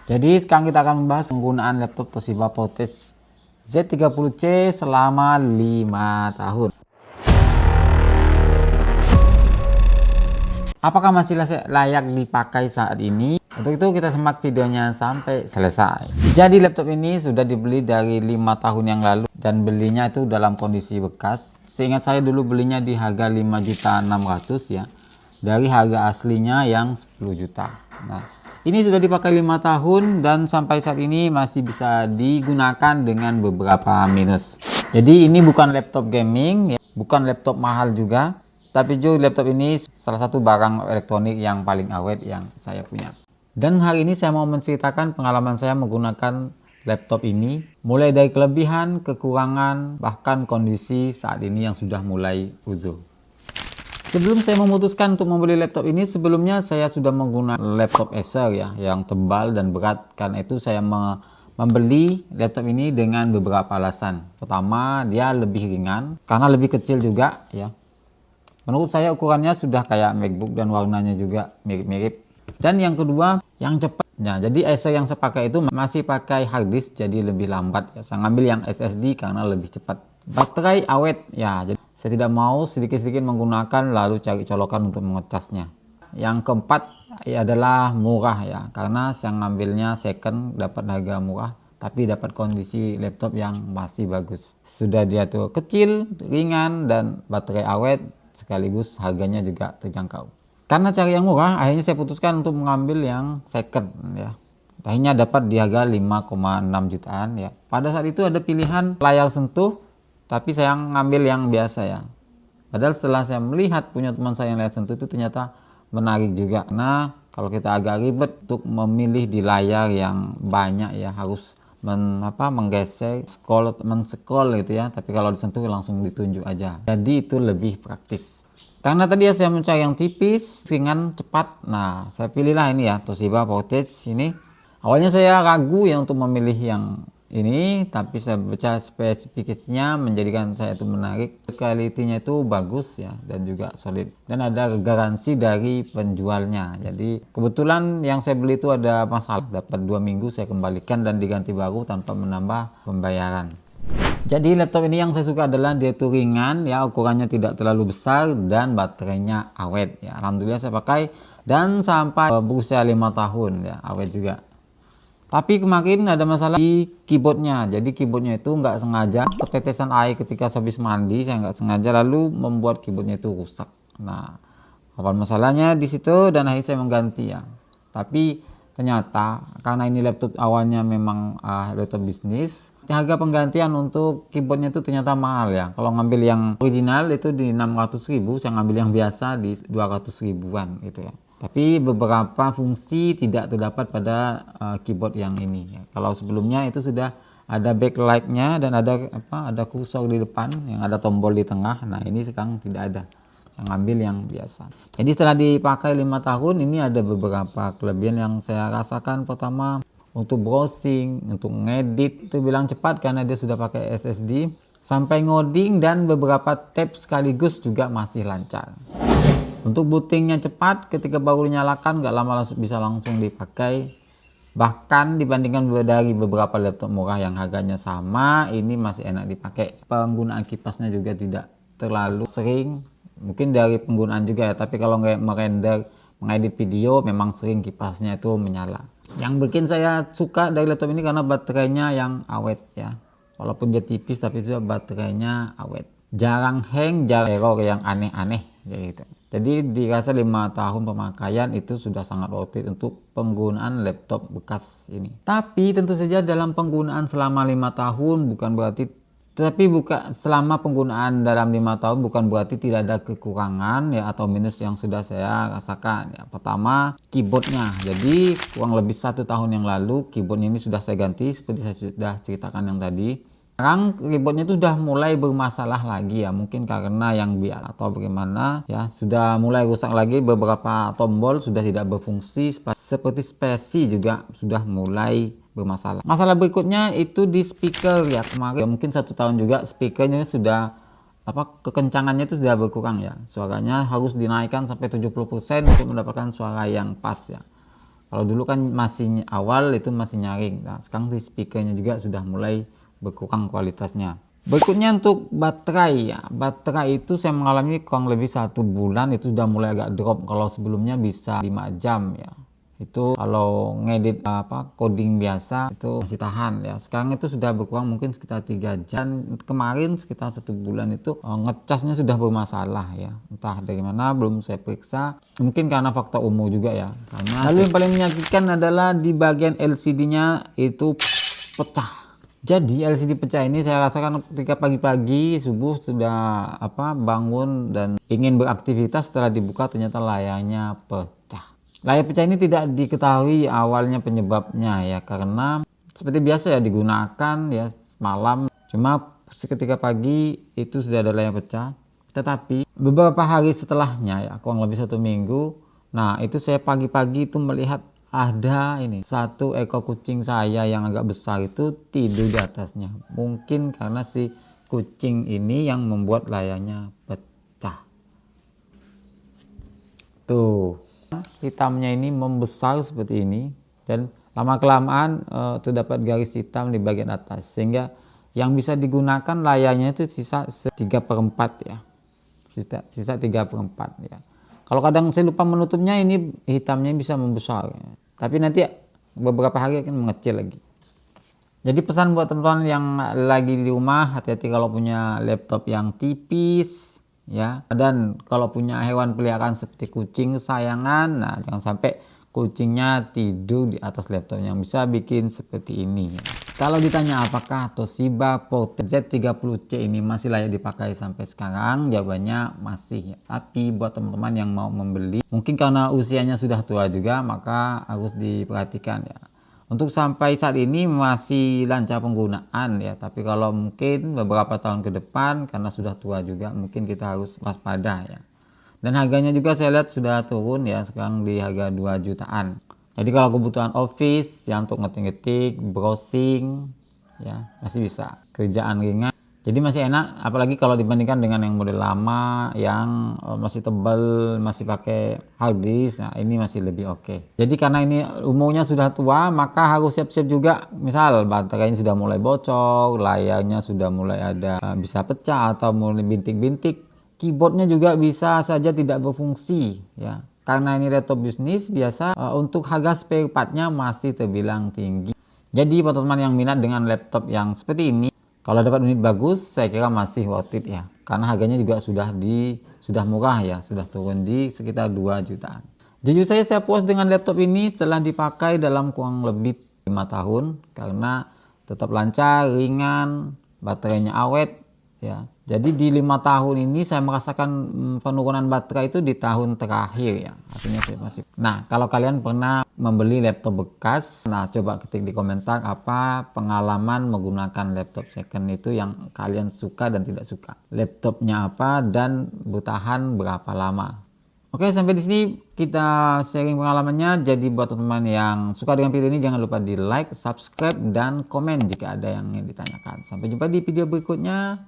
Jadi sekarang kita akan membahas penggunaan laptop Toshiba Portage Z30C selama 5 tahun. Apakah masih layak dipakai saat ini? Untuk itu kita simak videonya sampai selesai. Jadi laptop ini sudah dibeli dari 5 tahun yang lalu dan belinya itu dalam kondisi bekas. Seingat saya dulu belinya di harga 5.600.000 ya. Dari harga aslinya yang 10 juta. Nah, ini sudah dipakai 5 tahun dan sampai saat ini masih bisa digunakan dengan beberapa minus. Jadi ini bukan laptop gaming ya, bukan laptop mahal juga. Tapi juga laptop ini salah satu barang elektronik yang paling awet yang saya punya. Dan hari ini saya mau menceritakan pengalaman saya menggunakan laptop ini. Mulai dari kelebihan, kekurangan, bahkan kondisi saat ini yang sudah mulai uzur. Sebelum saya memutuskan untuk membeli laptop ini, sebelumnya saya sudah menggunakan laptop Acer ya, yang tebal dan berat. Karena itu saya membeli laptop ini dengan beberapa alasan. Pertama, dia lebih ringan, karena lebih kecil juga ya. Menurut saya ukurannya sudah kayak MacBook dan warnanya juga mirip-mirip. Dan yang kedua, yang cepat. Nah, jadi Acer yang saya pakai itu masih pakai hard disk, jadi lebih lambat ya. Saya ngambil yang SSD karena lebih cepat. Baterai awet ya, jadi saya tidak mau sedikit-sedikit menggunakan lalu cari colokan untuk mengecasnya. Yang keempat ya adalah murah ya, karena saya ngambilnya second, dapat harga murah tapi dapat kondisi laptop yang masih bagus. Sudah dia tuh kecil, ringan, dan baterai awet, sekaligus harganya juga terjangkau. Karena cari yang murah, akhirnya saya putuskan untuk mengambil yang second ya. Akhirnya dapat di harga 5,6 jutaan ya. Pada saat itu ada pilihan layar sentuh, tapi saya ngambil yang biasa ya. Padahal setelah saya melihat punya teman saya yang layar sentuh itu ternyata menarik juga. Nah, kalau kita agak ribet untuk memilih di layar yang banyak ya, harus menggeser, men-scroll gitu ya. Tapi kalau disentuh langsung ditunjuk aja. Jadi itu lebih praktis. Karena tadi ya saya mencari yang tipis, ringan, cepat. Nah, saya pilihlah ini ya, Toshiba Portage ini. Awalnya saya ragu ya untuk memilih yang ini, tapi saya baca spesifikasinya menjadikan saya itu menarik. Kualitinya itu bagus ya, dan juga solid, dan ada garansi dari penjualnya. Jadi kebetulan yang saya beli itu ada masalah, dapat 2 minggu saya kembalikan dan diganti baru tanpa menambah pembayaran. Jadi laptop ini yang saya suka adalah dia itu ringan ya, ukurannya tidak terlalu besar dan baterainya awet ya. Alhamdulillah saya pakai dan sampai berusia 5 tahun ya, awet juga. Tapi kemarin ada masalah di keyboardnya. Jadi keyboardnya itu nggak sengaja ketetesan air ketika habis mandi, saya nggak sengaja, lalu membuat keyboardnya itu rusak. Nah, apa masalahnya di situ dan akhirnya saya mengganti ya. Tapi ternyata karena ini laptop awalnya memang laptop bisnis, harga penggantian untuk keyboardnya itu ternyata mahal ya. Kalau ngambil yang original itu di 600.000, saya ngambil yang biasa di 200 ribuan gitu ya. Tapi beberapa fungsi tidak terdapat pada keyboard yang ini ya. Kalau sebelumnya itu sudah ada backlightnya dan ada kursor di depan yang ada tombol di tengah. Nah, ini sekarang tidak ada. Saya ngambil yang biasa. Jadi setelah dipakai 5 tahun ini ada beberapa kelebihan yang saya rasakan. Pertama, untuk browsing, untuk ngedit itu bilang cepat karena dia sudah pakai SSD. Sampai ngoding dan beberapa tab sekaligus juga masih lancar. Untuk bootingnya cepat, ketika baru dinyalakan nggak lama bisa langsung dipakai. Bahkan dibandingkan dari beberapa laptop murah yang harganya sama, ini masih enak dipakai. Penggunaan kipasnya juga tidak terlalu sering, mungkin dari penggunaan juga ya, tapi kalau nggak merender, mengedit video memang sering kipasnya itu menyala. Yang bikin saya suka dari laptop ini karena baterainya yang awet ya, walaupun dia tipis tapi juga baterainya awet, jarang hang, jarang error yang aneh-aneh gitu. Jadi dirasa 5 tahun pemakaian itu sudah sangat worth it untuk penggunaan laptop bekas ini. Tapi tentu saja dalam penggunaan selama 5 tahun bukan berarti, selama penggunaan dalam 5 tahun bukan berarti tidak ada kekurangan ya atau minus yang sudah saya rasakan ya. Pertama, keyboardnya. Jadi kurang lebih 1 tahun yang lalu keyboard ini sudah saya ganti seperti saya sudah ceritakan yang tadi. Sekarang keyboardnya itu sudah mulai bermasalah lagi ya, mungkin karena yang biar atau bagaimana ya, sudah mulai rusak lagi, beberapa tombol sudah tidak berfungsi, seperti spasi juga sudah mulai bermasalah. Masalah berikutnya itu di speaker ya, kemarin ya, mungkin 1 tahun juga speakernya sudah kekencangannya itu sudah berkurang ya, suaranya harus dinaikkan sampai 70% untuk mendapatkan suara yang pas ya. Kalau dulu kan masih awal itu masih nyaring. Nah, sekarang di speakernya juga sudah mulai berkurang kualitasnya. Berikutnya untuk baterai ya. Baterai itu saya mengalami kurang lebih 1 bulan itu sudah mulai agak drop. Kalau sebelumnya bisa 5 jam ya. Itu kalau ngedit coding biasa itu masih tahan ya. Sekarang itu sudah berkurang mungkin sekitar 3 jam. Kemarin sekitar 1 bulan itu ngecasnya sudah bermasalah ya, entah dari mana belum saya periksa, mungkin karena faktor umur juga ya. Lalu yang paling menyakitkan adalah di bagian LCD-nya itu pecah. Jadi LCD pecah ini saya rasakan ketika pagi-pagi subuh sudah bangun dan ingin beraktivitas, setelah dibuka ternyata layarnya pecah. Layar pecah ini tidak diketahui awalnya penyebabnya ya, karena seperti biasa ya digunakan ya malam, cuma seketika pagi itu sudah ada layar pecah. Tetapi beberapa hari setelahnya ya, kurang lebih 1 minggu, nah itu saya pagi-pagi itu melihat ada ini satu ekor kucing saya yang agak besar itu tidur di atasnya. Mungkin karena si kucing ini yang membuat layarnya pecah. Tuh, hitamnya ini membesar seperti ini, dan lama kelamaan terdapat garis hitam di bagian atas, sehingga yang bisa digunakan layarnya itu sisa 3/4 ya, sisa 3/4 ya. Kalau kadang saya lupa menutupnya, ini hitamnya bisa membesar ya. Tapi nanti beberapa hari akan mengecil lagi. Jadi pesan buat teman-teman yang lagi di rumah, hati-hati kalau punya laptop yang tipis ya, dan kalau punya hewan peliharaan seperti kucing kesayangan, nah jangan sampai kucingnya tidur di atas laptopnya, bisa bikin seperti ini ya. Kalau ditanya apakah Toshiba Portable Z30C ini masih layak dipakai sampai sekarang, jawabannya masih ya. Tapi buat teman-teman yang mau membeli, mungkin karena usianya sudah tua juga, maka harus diperhatikan ya. Untuk sampai saat ini masih lancar penggunaan ya, tapi kalau mungkin beberapa tahun ke depan karena sudah tua juga, mungkin kita harus waspada ya. Dan harganya juga saya lihat sudah turun ya, sekarang di harga 2 jutaan. Jadi kalau kebutuhan office yang untuk ngetik-ngetik, browsing ya masih bisa, kerjaan ringan. Jadi masih enak, apalagi kalau dibandingkan dengan yang model lama yang masih tebal, masih pakai hard disk. Nah, ini masih lebih oke. Jadi karena ini umurnya sudah tua, maka harus siap-siap juga. Misal baterainya sudah mulai bocor, layarnya sudah mulai ada bisa pecah atau mulai bintik-bintik, keyboardnya juga bisa saja tidak berfungsi ya. Karena ini laptop bisnis biasa, untuk harga spare partnya masih terbilang tinggi. Jadi buat teman-teman yang minat dengan laptop yang seperti ini, kalau dapat unit bagus, saya kira masih worth it ya. Karena harganya juga sudah murah ya, sudah turun di sekitar 2 jutaan. Jujur saya puas dengan laptop ini setelah dipakai dalam kurang lebih 5 tahun, karena tetap lancar, ringan, baterainya awet ya. Jadi di 5 tahun ini saya merasakan penurunan baterai itu di tahun terakhir ya. Artinya saya masih. Nah, kalau kalian pernah membeli laptop bekas, nah coba ketik di komentar apa pengalaman menggunakan laptop second itu yang kalian suka dan tidak suka. Laptopnya apa dan bertahan berapa lama. Oke, sampai di sini kita sharing pengalamannya. Jadi buat teman-teman yang suka dengan video ini, jangan lupa di like, subscribe, dan komen jika ada yang ingin ditanyakan. Sampai jumpa di video berikutnya.